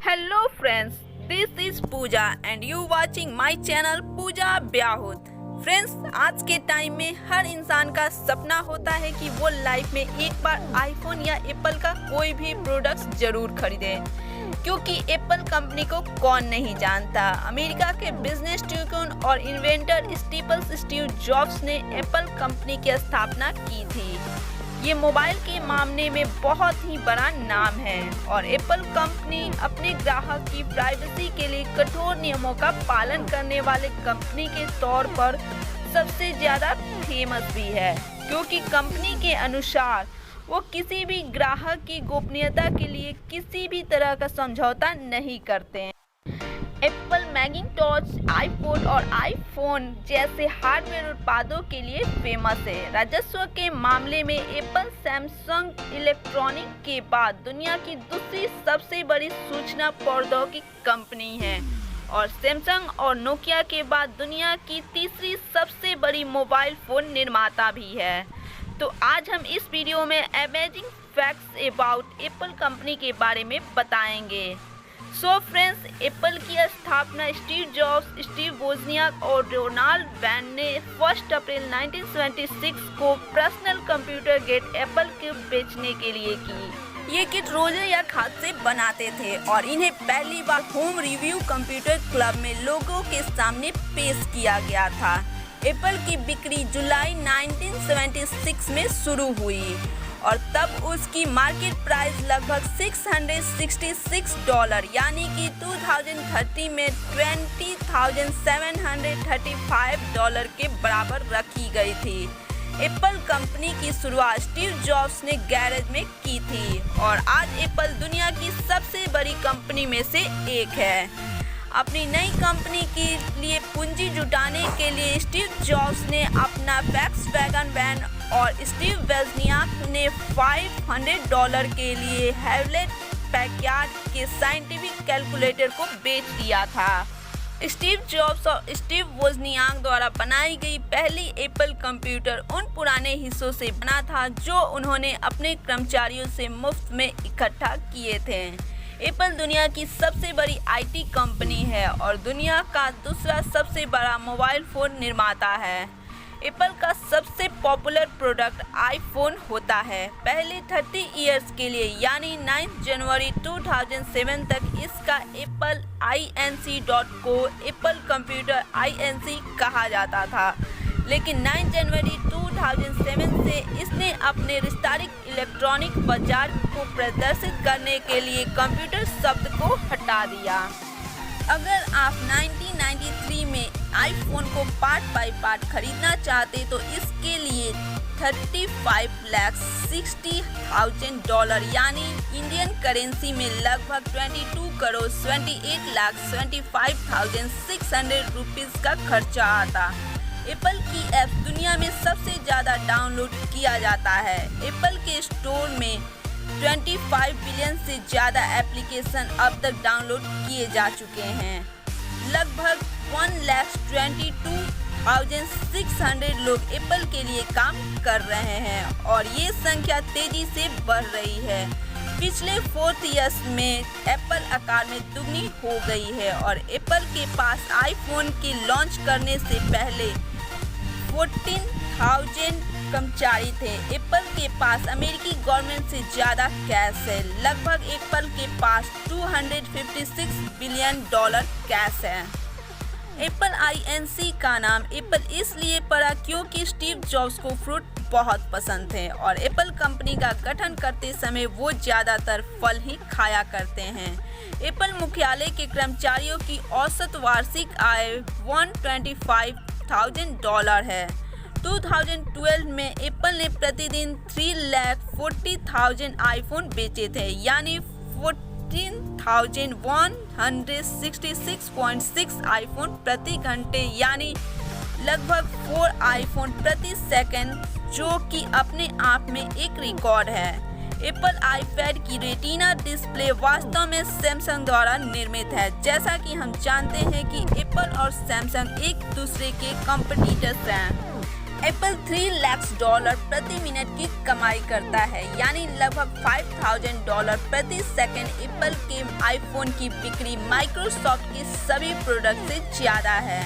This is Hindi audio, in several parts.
Hello friends, this is Pooja and you watching my channel Pooja Byahut. Friends, आज के टाइम में हर इंसान का सपना होता है कि वो लाइफ में एक बार आईफोन या एप्पल का कोई भी प्रोडक्ट जरूर खरीदे, क्योंकि एप्पल कंपनी को कौन नहीं जानता। अमेरिका के बिजनेस टाइकून और इन्वेंटर स्टीव जॉब्स ने एप्पल कंपनी की स्थापना की थी। ये मोबाइल के मामले में बहुत ही बड़ा नाम है और एप्पल कंपनी अपने ग्राहक की प्राइवेसी के लिए कठोर नियमों का पालन करने वाले कंपनी के तौर पर सबसे ज़्यादा फेमस भी है, क्योंकि कंपनी के अनुसार वो किसी भी ग्राहक की गोपनीयता के लिए किसी भी तरह का समझौता नहीं करते हैं। एप्पल मैकिंटॉश, आईपॉड और आईफोन जैसे हार्डवेयर उत्पादों के लिए फेमस है। राजस्व के मामले में एप्पल सैमसंग इलेक्ट्रॉनिक के बाद दुनिया की दूसरी सबसे बड़ी सूचना प्रौद्योगिकी कंपनी है और सैमसंग और नोकिया के बाद दुनिया की तीसरी सबसे बड़ी मोबाइल फ़ोन निर्माता भी है। तो आज हम इस वीडियो में amazing facts about Apple company के बारे में बताएंगे। सो फ्रेंड्स, एप्पल की स्थापना स्टीव जॉब्स, स्टीव वोजनियाक और डोनाल्ड वैन ने 1 अप्रैल 1976 को पर्सनल कंप्यूटर किट एप्पल के बेचने के लिए की। ये किट रोजर या खाद से बनाते थे और इन्हें पहली बार होम रिव्यू कंप्यूटर क्लब में लोगों के सामने पेश किया गया था। एप्पल की बिक्री जुलाई 1976 में शुरू हुई और तब उसकी मार्केट प्राइस लगभग $666 यानी कि 2030 में $20,735 के बराबर रखी गई थी। एप्पल कंपनी की शुरुआत स्टीव जॉब्स ने गैरेज में की थी और आज एप्पल दुनिया की सबसे बड़ी कंपनी में से एक है। अपनी नई कंपनी के लिए पूंजी जुटाने के लिए स्टीव जॉब्स ने अपना वोक्सवैगन वैन और स्टीव वोजनियाक ने $500 के लिए हेवलेट पैकर्ड के साइंटिफिक कैलकुलेटर को बेच दिया था। स्टीव जॉब्स और स्टीव वोजनियाक द्वारा बनाई गई पहली एप्पल कंप्यूटर उन पुराने हिस्सों से बना था जो उन्होंने अपने कर्मचारियों से मुफ्त में इकट्ठा किए थे। एप्पल दुनिया की सबसे बड़ी आईटी कंपनी है और दुनिया का दूसरा सबसे बड़ा मोबाइल फ़ोन निर्माता है। एप्पल का सबसे पॉपुलर प्रोडक्ट आईफोन होता है। पहले 30 इयर्स के लिए यानी 9 जनवरी 2007 तक इसका Apple inc.co Apple computer inc कहा जाता था, लेकिन 9 जनवरी 2007 से इसने अपने विस्तारित इलेक्ट्रॉनिक बाजार को प्रदर्शित करने के लिए कंप्यूटर शब्द को हटा दिया। अगर आप 1993 में आईफोन को पार्ट बाय पार्ट खरीदना चाहते तो इसके लिए $35,60,000 यानी इंडियन करेंसी में लगभग 22,28,25,600 रुपीज़ का खर्चा आता। एप्पल की ऐप दुनिया में सबसे ज़्यादा डाउनलोड किया जाता है। एप्पल के स्टोर में 25 बिलियन से ज़्यादा एप्लीकेशन अब तक डाउनलोड किए जा चुके हैं। लगभग 1,22,600 लोग एप्पल के लिए काम कर रहे हैं और ये संख्या तेज़ी से बढ़ रही है। पिछले 4 ईयर्स में एप्पल आकार में दुगनी हो गई है और एप्पल के पास आईफोन के लॉन्च करने से पहले 14,000 कर्मचारी थे। एप्पल के पास अमेरिकी गवर्नमेंट से ज़्यादा कैश है। लगभग एप्पल के पास $256 बिलियन कैश है। एप्पल inc का नाम एप्पल इसलिए पड़ा क्योंकि स्टीव जॉब्स को फ्रूट बहुत पसंद थे और एप्पल कंपनी का गठन करते समय वो ज़्यादातर फल ही खाया करते हैं। एप्पल मुख्यालय के कर्मचारियों की औसत वार्षिक आय $125,000 है। 2012 में एप्पल ने प्रतिदिन 3,40,000 आईफोन बेचे थे, यानी 14,166.6 आईफोन प्रति घंटे, यानी लगभग 4 आईफोन प्रति सेकंड, जो कि अपने आप में एक रिकॉर्ड है। एप्पल आईपैड की रेटिना डिस्प्ले वास्तव में सैमसंग द्वारा निर्मित है। जैसा कि हम जानते हैं कि एप्पल और सैमसंग एक दूसरे के कंपटीटर्स हैं। एप्पल $3 लाख प्रति मिनट की कमाई करता है, यानी लगभग $5,000 प्रति सेकंड। एप्पल के आईफोन की बिक्री माइक्रोसॉफ्ट के सभी प्रोडक्ट से ज़्यादा है।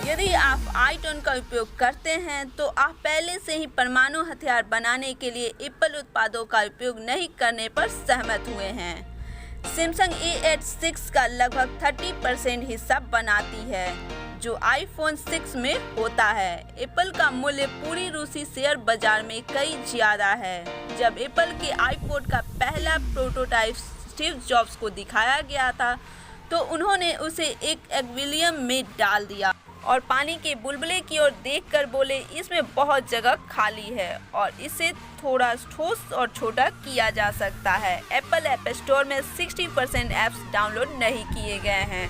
यदि आप आईटोन का उपयोग करते हैं तो आप पहले से ही परमाणु हथियार बनाने के लिए एप्पल उत्पादों का उपयोग नहीं करने पर सहमत हुए हैं। सैमसंग A86 का लगभग 30% हिस्सा बनाती है, जो आईफोन 6 में होता है। एप्पल का मूल्य पूरी रूसी शेयर बाजार में कई ज़्यादा है। जब एप्पल के आईपॉड का पहला प्रोटोटाइप स्टीव जॉब्स को दिखाया गया था तो उन्होंने उसे एक एक्वेरियम में डाल दिया और पानी के बुलबुले की ओर देखकर बोले, इसमें बहुत जगह खाली है और इसे थोड़ा ठोस और छोटा किया जा सकता है। एप्पल ऐप स्टोर में 60% ऐप्स डाउनलोड नहीं किए गए हैं।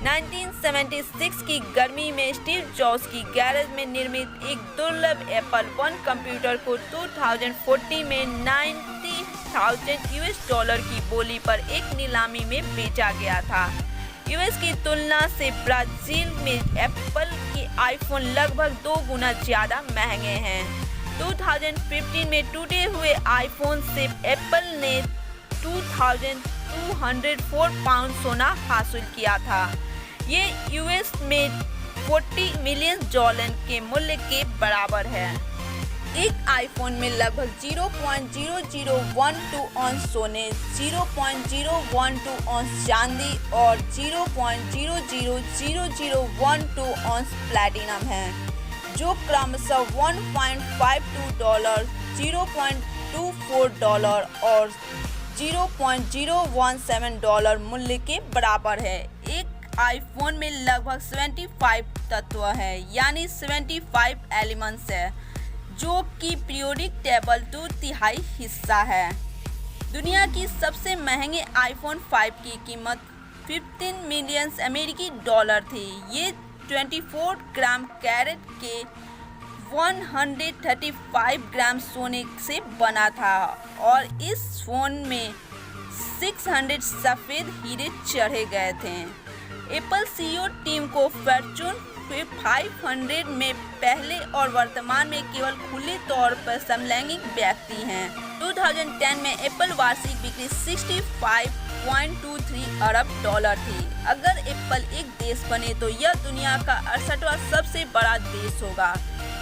1976 की गर्मी में स्टीव जॉब्स की गैरेज में निर्मित एक दुर्लभ एप्पल वन कंप्यूटर को 2014 में $90,000 की बोली पर एक नीलामी में बेचा गया था। यूएस की तुलना से ब्राजील में एप्पल के आईफोन लगभग 2 गुना ज़्यादा महंगे हैं। 2015 में टूटे हुए आईफोन से एप्पल ने 2,204 पाउंड सोना हासिल किया था। ये यूएस में $40 मिलियन के मूल्य के बराबर है। एक आईफोन में लगभग 0.0012 औंस सोने, 0.012 औंस चांदी और 0.000012 औंस प्लैटिनम है, जो क्रमशः $1.52, $0.24 और $0.017 मूल्य के बराबर है। एक आईफोन में लगभग 75 तत्व है, यानी 75 एलिमेंट्स है, जो कि पीरियोडिक टेबल 2/3 हिस्सा है। दुनिया की सबसे महंगे आईफोन 5 की कीमत $15 मिलियन अमेरिकी डॉलर थी। ये 24 ग्राम कैरेट के 135 ग्राम सोने से बना था और इस फोन में 600 सफ़ेद हीरे चढ़े गए थे। एप्पल सीईओ टीम को फॉर्च्यून 500 में पहले और वर्तमान में केवल खुले तौर पर समलैंगिक व्यक्ति हैं। 2010 में एप्पल वार्षिक बिक्री $65.23 अरब थी। अगर एप्पल एक देश बने तो यह दुनिया का 68वां सबसे बड़ा देश होगा।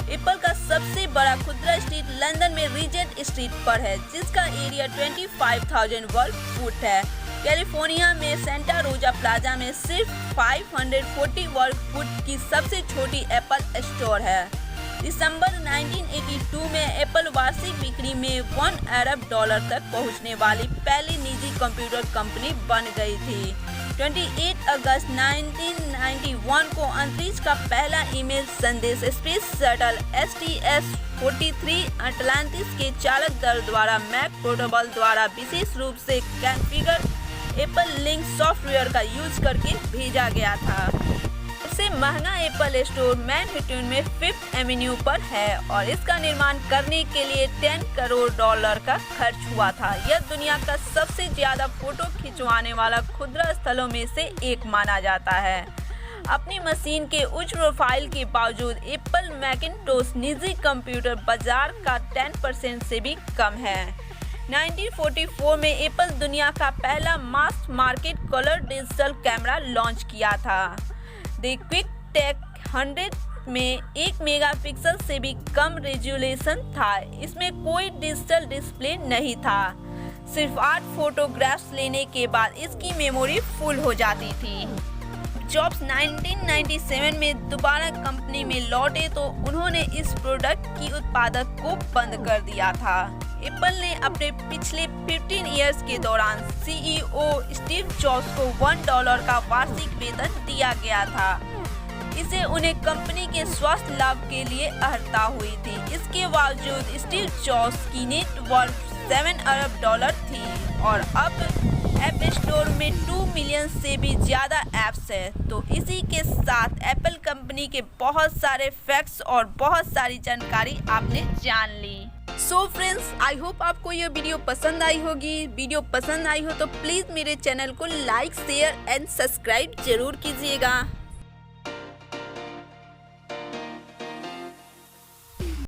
एप्पल का सबसे बड़ा खुदरा स्ट्रीट लंदन में रीजेंट स्ट्रीट पर है, जिसका एरिया 25,000 वर्ग फुट है। कैलिफोर्निया में सेंटा रोजा प्लाजा में सिर्फ 540 वर्ग फुट की सबसे छोटी एप्पल स्टोर है। दिसंबर 1982 में एप्पल वार्षिक बिक्री में $1 अरब तक पहुंचने वाली पहली निजी कंप्यूटर कंपनी बन गई थी। 28 अगस्त 1991 को अंतरिक्ष का पहला ईमेल संदेश स्पेस शटल STS-43 अटलांटिस के चालक दल द्वारा मैक प्रोटोकॉल द्वारा विशेष रूप से कॉन्फ़िगर एप्पल लिंक सॉफ्टवेयर का यूज करके भेजा गया था। सबसे महंगा एप्पल स्टोर मैनहट्टन में 5th एवेन्यू पर है और इसका निर्माण करने के लिए $10 करोड़ का खर्च हुआ था। यह दुनिया का सबसे ज्यादा फोटो खिंचवाने वाला खुदरा स्थलों में से एक माना जाता है। अपनी मशीन के उच्च प्रोफाइल के बावजूद एप्पल मैकिंटोश निजी कंप्यूटर बाजार का 10% से भी कम है। 1944 में एप्पल दुनिया का पहला mass market colour digital camera launch किया था। द क्विक टेक 100 में 1 मेगापिक्सल से भी कम रेजोल्यूशन था। इसमें कोई डिजिटल डिस्प्ले नहीं था। सिर्फ 8 फोटोग्राफ्स लेने के बाद इसकी मेमोरी फुल हो जाती थी। जॉब्स 1997 में दोबारा कंपनी में लौटे तो उन्होंने इस प्रोडक्ट की उत्पादक को बंद कर दिया था। एप्पल ने अपने पिछले 15 इयर्स के दौरान सीईओ स्टीव जॉब्स को $1 का वार्षिक वेतन दिया गया था। इससे उन्हें कंपनी के स्वास्थ्य लाभ के लिए अर्हता हुई थी। इसके बावजूद स्टीव जॉब्स की नेटवर्थ $7 अरब थी और अब ऐप स्टोर में 2 मिलियन से भी ज़्यादा ऐप्स हैं। तो इसी के साथ एप्पल कंपनी के बहुत सारे फैक्ट्स और बहुत सारी जानकारी आपने जान ली। सो फ्रेंड्स, आई होप आपको यह वीडियो पसंद आई होगी। वीडियो पसंद आई हो तो प्लीज़ मेरे चैनल को लाइक, शेयर एंड सब्सक्राइब जरूर कीजिएगा।